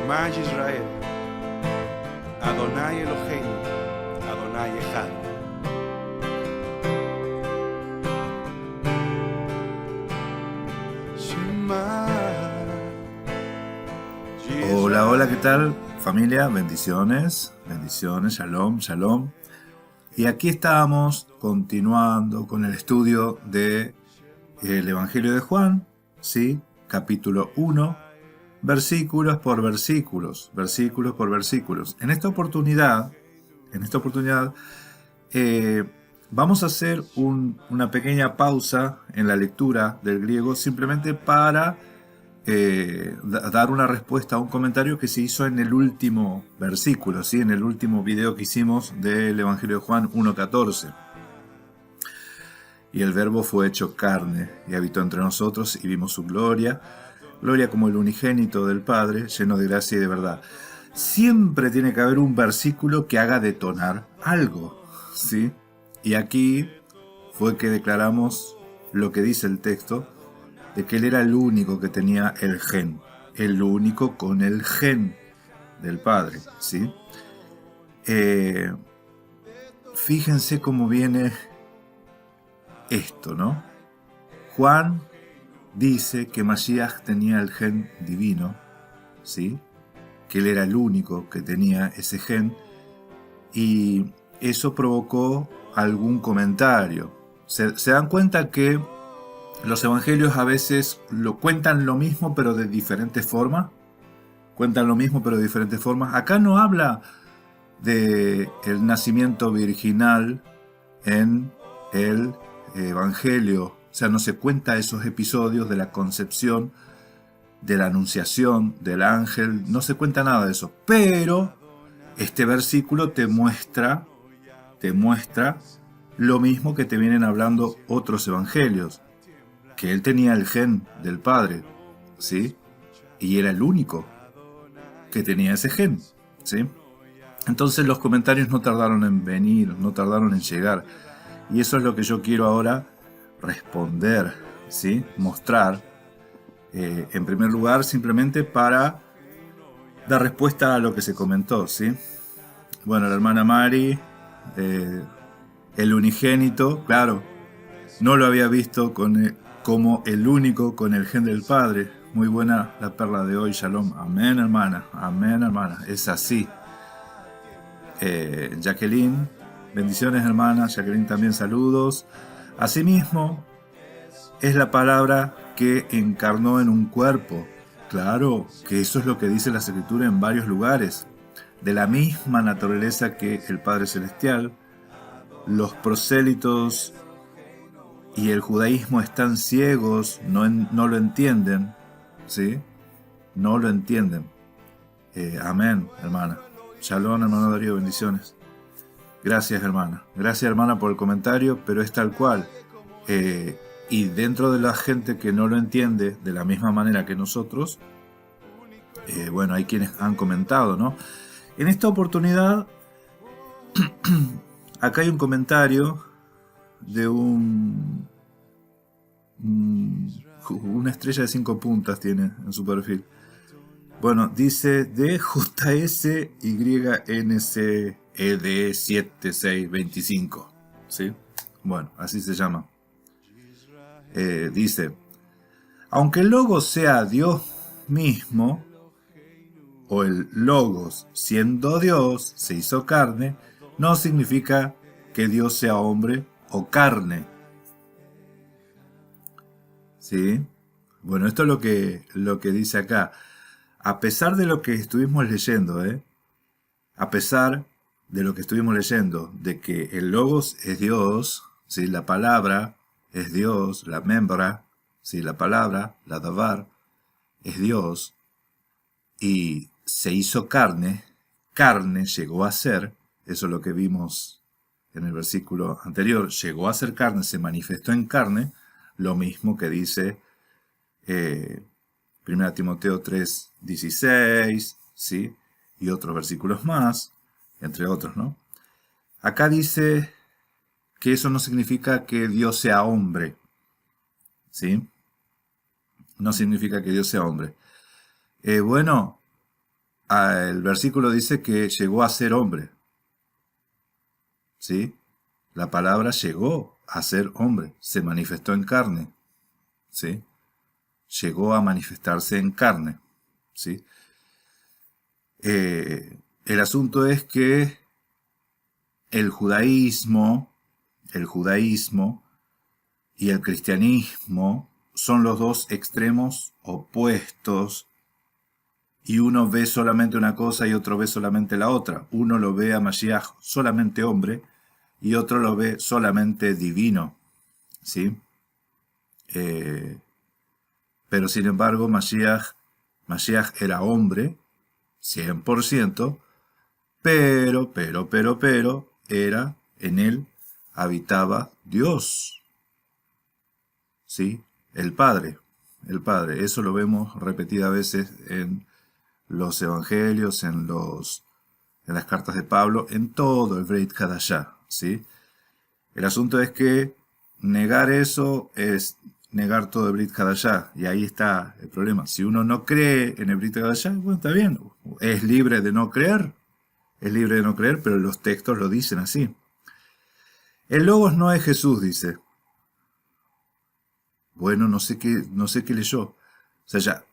Shema Yisrael, Adonai Eloheinu, Adonai Echad. Shema. Hola, hola, ¿qué tal? Familia, bendiciones, bendiciones, shalom, shalom. Y aquí estamos continuando con el estudio del Evangelio de Juan, ¿sí? Capítulo 1, versículos por versículos, versículos por versículos. En esta oportunidad, vamos a hacer una pequeña pausa en la lectura del griego simplemente para dar una respuesta a un comentario que se hizo en el último versículo, ¿sí? En el último video que hicimos del Evangelio de Juan 1.14. Y el verbo fue hecho carne y habitó entre nosotros y vimos su gloria, gloria como el unigénito del Padre, lleno de gracia y de verdad. Siempre tiene que haber un versículo que haga detonar algo, ¿sí? Y aquí fue que declaramos lo que dice el texto, de que él era el único que tenía el gen, el único con el gen del Padre, ¿sí? Fíjense cómo viene esto, ¿no? Juan dice que Mashiach tenía el gen divino, ¿sí? Que él era el único que tenía ese gen, y eso provocó algún comentario. Se dan cuenta que los evangelios a veces cuentan lo mismo pero de diferentes formas. Acá no habla de el nacimiento virginal en el evangelio. O sea, no se cuenta esos episodios de la concepción, de la anunciación del ángel. No se cuenta nada de eso. Pero este versículo te muestra lo mismo que te vienen hablando otros evangelios. Que él tenía el gen del Padre, ¿sí? Y era el único que tenía ese gen, ¿sí? Entonces los comentarios no tardaron en venir, no tardaron en llegar. Y eso es lo que yo quiero ahora responder, ¿sí? Mostrar, en primer lugar, simplemente para dar respuesta a lo que se comentó, ¿sí? Bueno, la hermana Mari, el unigénito, claro, no lo había visto como el único con el gen del Padre. Muy buena la perla de hoy, shalom. Amén, hermana. Amén, hermana. Es así. Jacqueline, bendiciones, hermana. Jacqueline, también saludos. Asimismo, es la palabra que encarnó en un cuerpo. Claro, que eso es lo que dice la Escritura en varios lugares. De la misma naturaleza que el Padre Celestial, los prosélitos y el judaísmo están ciegos, no lo entienden, ¿sí? No lo entienden. Amén, hermana. Shalom, hermano Darío, bendiciones. Gracias, hermana. Gracias, hermana, por el comentario, pero es tal cual. Y dentro de la gente que no lo entiende de la misma manera que nosotros, bueno, hay quienes han comentado, ¿no? En esta oportunidad, acá hay un comentario de una estrella de 5 puntas tiene en su perfil. Bueno, dice DJSYNCED7625, ¿sí? Bueno, así se llama. Dice, aunque el Logos sea Dios mismo, o el Logos siendo Dios se hizo carne, no significa que Dios sea hombre o carne. ¿Sí? Bueno, esto es lo que dice acá. A pesar de lo que estuvimos leyendo, a pesar de lo que estuvimos leyendo, de que el Logos es Dios, ¿sí? La palabra es Dios, la membra, ¿sí? La palabra, la davar, es Dios, y se hizo carne, llegó a ser, eso es lo que vimos en el versículo anterior, llegó a ser carne, se manifestó en carne, lo mismo que dice 1 Timoteo 3:16, ¿sí? Y otros versículos más, entre otros, ¿no? Acá dice que eso no significa que Dios sea hombre, ¿sí? No significa que Dios sea hombre. Bueno, El versículo dice que llegó a ser hombre, ¿sí? La palabra llegó a ser hombre, se manifestó en carne, ¿sí? Llegó a manifestarse en carne, ¿sí? El asunto es que el judaísmo, el judaísmo y el cristianismo son los dos extremos opuestos y uno ve solamente una cosa y otro ve solamente la otra. Uno lo ve a Mashiach solamente hombre y otro lo ve solamente divino, ¿sí? Pero sin embargo Mashiach era hombre, 100%, pero, era, en él habitaba Dios, ¿sí? El Padre. Eso lo vemos repetidas veces en los evangelios, en las cartas de Pablo, en todo el Breit Hadashah, ¿sí? El asunto es que negar eso es negar todo el Brit Hadashah, y ahí está el problema. Si uno no cree en el Brit Hadashah, bueno, está bien, es libre de no creer, pero los textos lo dicen así. El Logos no es Jesús, dice. Bueno, no sé qué leyó. O sea, ya,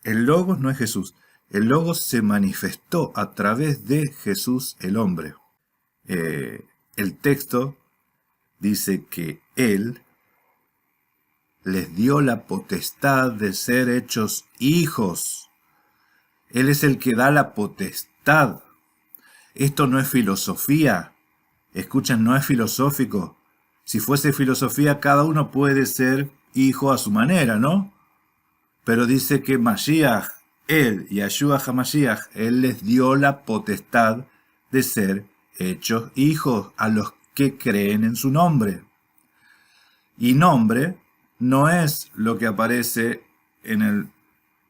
el Logos no es Jesús. El Logos se manifestó a través de Jesús el hombre. El texto dice que Él les dio la potestad de ser hechos hijos. Él es el que da la potestad. Esto no es filosofía. Escuchen, no es filosófico. Si fuese filosofía, cada uno puede ser hijo a su manera, ¿no? Pero dice que Mashiach, él, Yahshua HaMashiach, él les dio la potestad de ser hechos hijos a los que creen en su nombre. Y nombre no es lo que aparece en el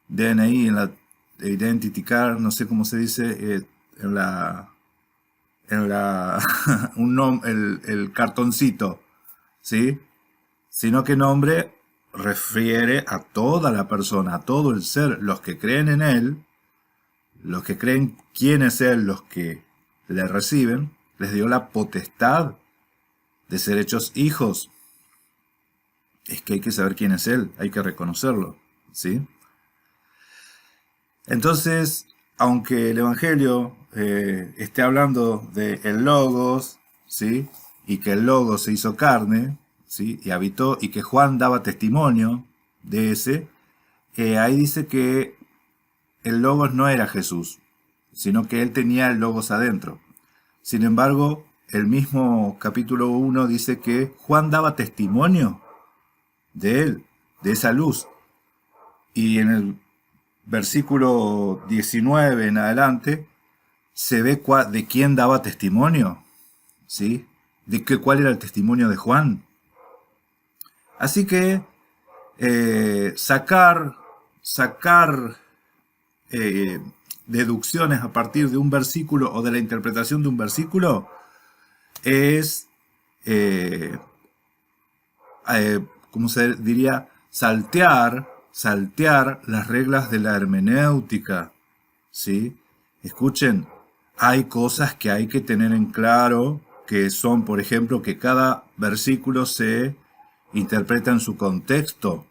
DNI, en la Identity Card, no sé cómo se dice, el cartoncito, ¿sí? Sino que nombre refiere a toda la persona, a todo el ser, los que creen en él, los que creen quién es él, los que le reciben, les dio la potestad de ser hechos hijos. Es que hay que saber quién es él, hay que reconocerlo, ¿sí? Entonces, aunque el Evangelio esté hablando de el Logos, ¿sí? Y que el Logos se hizo carne, ¿sí? Y habitó, y que Juan daba testimonio de ese, ahí dice que el Logos no era Jesús, sino que él tenía el Logos adentro. Sin embargo, el mismo capítulo 1 dice que Juan daba testimonio de él, de esa luz. Y en el versículo 19 en adelante se ve de quién daba testimonio, ¿sí? Cuál era el testimonio de Juan. Así que sacar deducciones a partir de un versículo o de la interpretación de un versículo es, ¿cómo se diría? Saltear las reglas de la hermenéutica, ¿sí? Escuchen, hay cosas que hay que tener en claro, que son, por ejemplo, que cada versículo se interpreta en su contexto,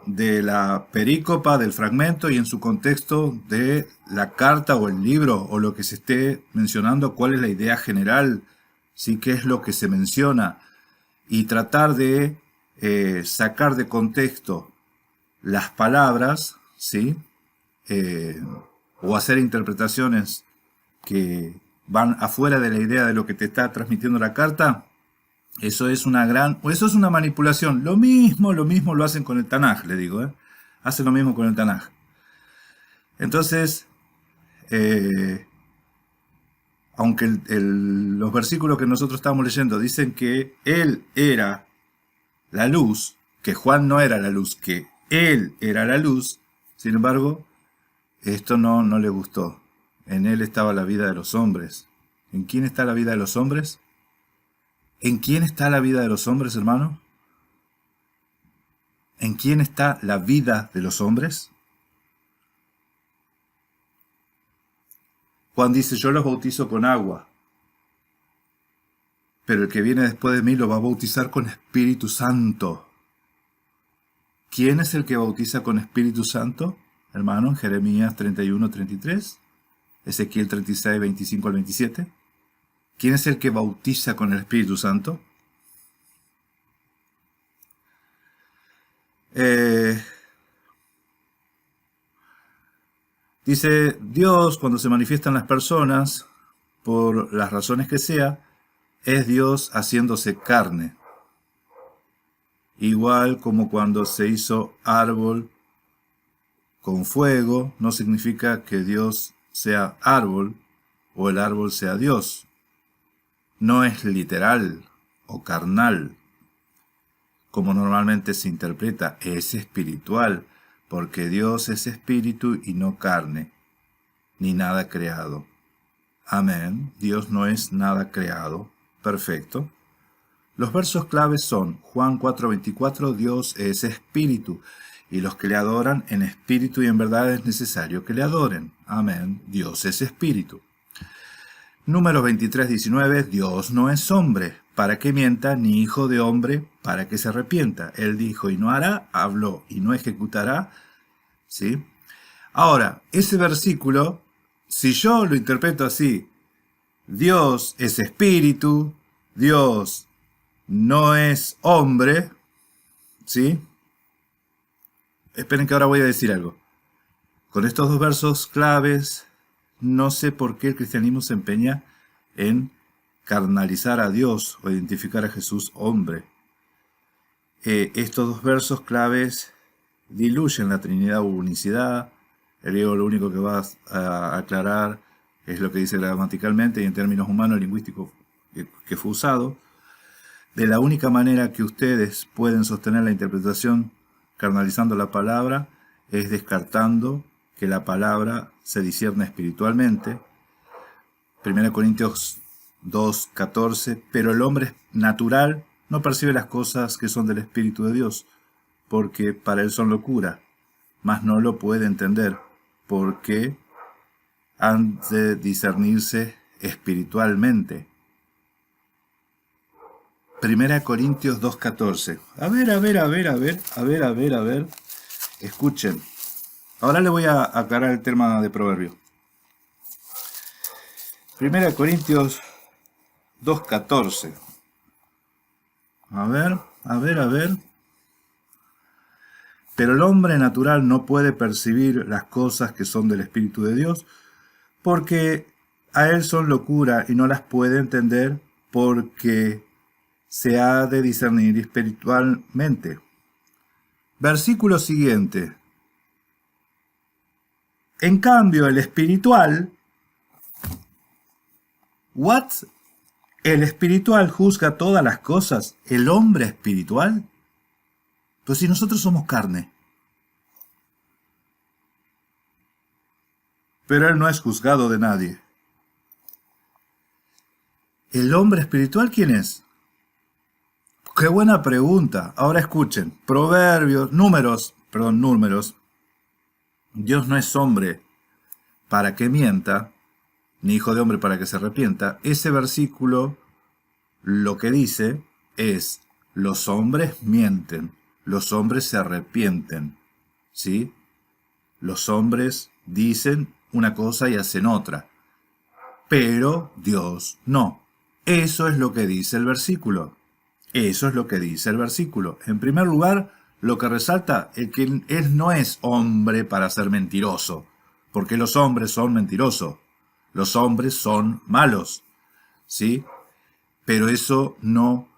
de la perícopa, del fragmento, y en su contexto de la carta o el libro, o lo que se esté mencionando, cuál es la idea general, ¿sí? ¿Qué es lo que se menciona? Y tratar de sacar de contexto las palabras, ¿sí? O hacer interpretaciones que van afuera de la idea de lo que te está transmitiendo la carta, eso es una manipulación. Lo mismo lo hacen con el Tanaj, le digo, ¿eh? Hacen lo mismo con el Tanaj. Entonces, aunque los versículos que nosotros estamos leyendo dicen que él era la luz, que Juan no era la luz, que él era la luz, sin embargo, esto no le gustó. En él estaba la vida de los hombres. ¿En quién está la vida de los hombres? ¿En quién está la vida de los hombres, hermano? ¿En quién está la vida de los hombres? Juan dice, yo los bautizo con agua, pero el que viene después de mí lo va a bautizar con Espíritu Santo. ¿Quién es el que bautiza con Espíritu Santo? Hermano, en Jeremías 31, 33, Ezequiel 36, 25 al 27. ¿Quién es el que bautiza con el Espíritu Santo? Dice, Dios cuando se manifiestan las personas, por las razones que sea, es Dios haciéndose carne. Igual como cuando se hizo árbol con fuego, no significa que Dios sea árbol o el árbol sea Dios. No es literal o carnal, como normalmente se interpreta, es espiritual, porque Dios es espíritu y no carne, ni nada creado. Amén. Dios no es nada creado. Perfecto. Los versos claves son Juan 4:24, Dios es espíritu, y los que le adoran en espíritu y en verdad es necesario que le adoren. Amén. Dios es espíritu. Números 23:19, Dios no es hombre, para que mienta, ni hijo de hombre, para que se arrepienta. Él dijo y no hará, habló y no ejecutará. ¿Sí? Ahora, ese versículo, si yo lo interpreto así, Dios es espíritu, Dios no es hombre, ¿sí? Esperen que ahora voy a decir algo. Con estos dos versos claves, no sé por qué el cristianismo se empeña en carnalizar a Dios o identificar a Jesús hombre. Estos dos versos claves diluyen la Trinidad u unicidad. El griego lo único que va a aclarar es lo que dice gramaticalmente y en términos humanos lingüísticos que fue usado. De la única manera que ustedes pueden sostener la interpretación carnalizando la palabra es descartando que la palabra se discierne espiritualmente. 1 Corintios 2:14, pero el hombre natural no percibe las cosas que son del Espíritu de Dios, porque para él son locura, mas no lo puede entender, porque han de discernirse espiritualmente. 1 Corintios 2:14. A ver. Escuchen. Ahora le voy a aclarar el tema de proverbio. 1 Corintios 2:14. A ver. Pero el hombre natural no puede percibir las cosas que son del Espíritu de Dios, porque a él son locura y no las puede entender, porque se ha de discernir espiritualmente. Versículo siguiente. En cambio, el espiritual, el espiritual juzga todas las cosas. ¿El hombre espiritual? Pues si nosotros somos carne. Pero él no es juzgado de nadie. ¿El hombre espiritual quién es? Qué buena pregunta. Ahora escuchen. Números. Dios no es hombre para que mienta, ni hijo de hombre para que se arrepienta. Ese versículo lo que dice es, los hombres mienten, los hombres se arrepienten, ¿sí? Los hombres dicen una cosa y hacen otra, pero Dios no. Eso es lo que dice el versículo. En primer lugar, lo que resalta es que él no es hombre para ser mentiroso, porque los hombres son mentirosos, los hombres son malos, ¿sí? Pero eso no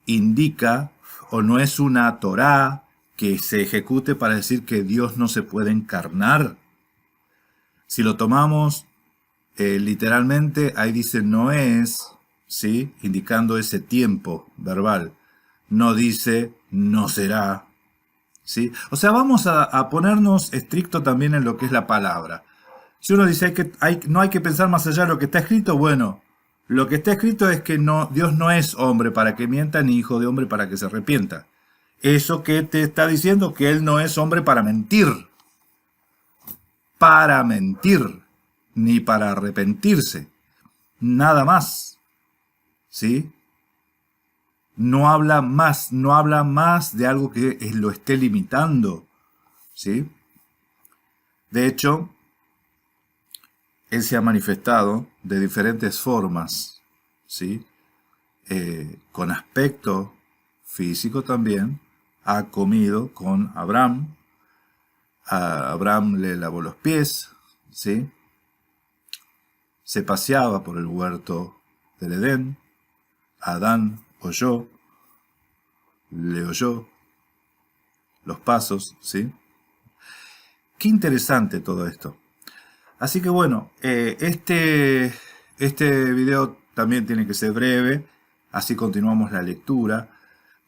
indica o no es una Torá que se ejecute para decir que Dios no se puede encarnar. Si lo tomamos literalmente, ahí dice no es, ¿sí? Indicando ese tiempo verbal. No dice no será, ¿sí? O sea, vamos a ponernos estricto también en lo que es la palabra. Si uno dice que no hay que pensar más allá de lo que está escrito, bueno, lo que está escrito es que Dios no es hombre para que mienta, ni hijo de hombre para que se arrepienta. Eso que te está diciendo que él no es hombre para mentir. Para mentir. Ni para arrepentirse. Nada más. ¿Sí? No habla más de algo que lo esté limitando. ¿Sí? De hecho, él se ha manifestado de diferentes formas, ¿sí? Con aspecto físico también. Ha comido con Abraham. A Abraham le lavó los pies, ¿sí? Se paseaba por el huerto del Edén. Adán le oyó los pasos, ¿sí? Qué interesante todo esto. Así que bueno, este video también tiene que ser breve, así continuamos la lectura,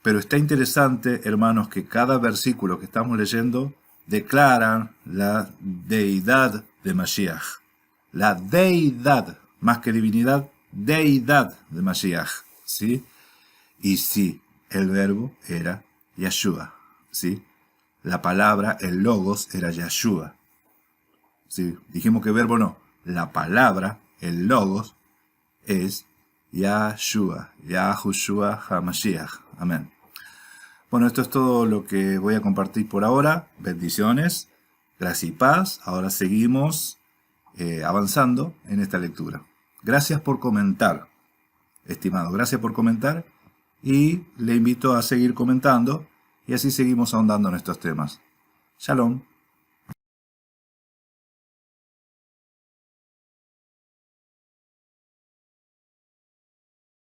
pero está interesante, hermanos, que cada versículo que estamos leyendo declara la deidad de Mashiach. La deidad, más que divinidad, deidad de Mashiach, ¿sí? Y sí, el verbo era Yeshua, ¿sí? La palabra, el logos, era Yeshua. Sí, dijimos que verbo no. La palabra, el logos, es Yahshua, Yahushua HaMashiach. Amén. Bueno, esto es todo lo que voy a compartir por ahora. Bendiciones, gracia y paz. Ahora seguimos avanzando en esta lectura. Gracias por comentar, estimado. Gracias por comentar. Y le invito a seguir comentando. Y así seguimos ahondando en estos temas. Shalom.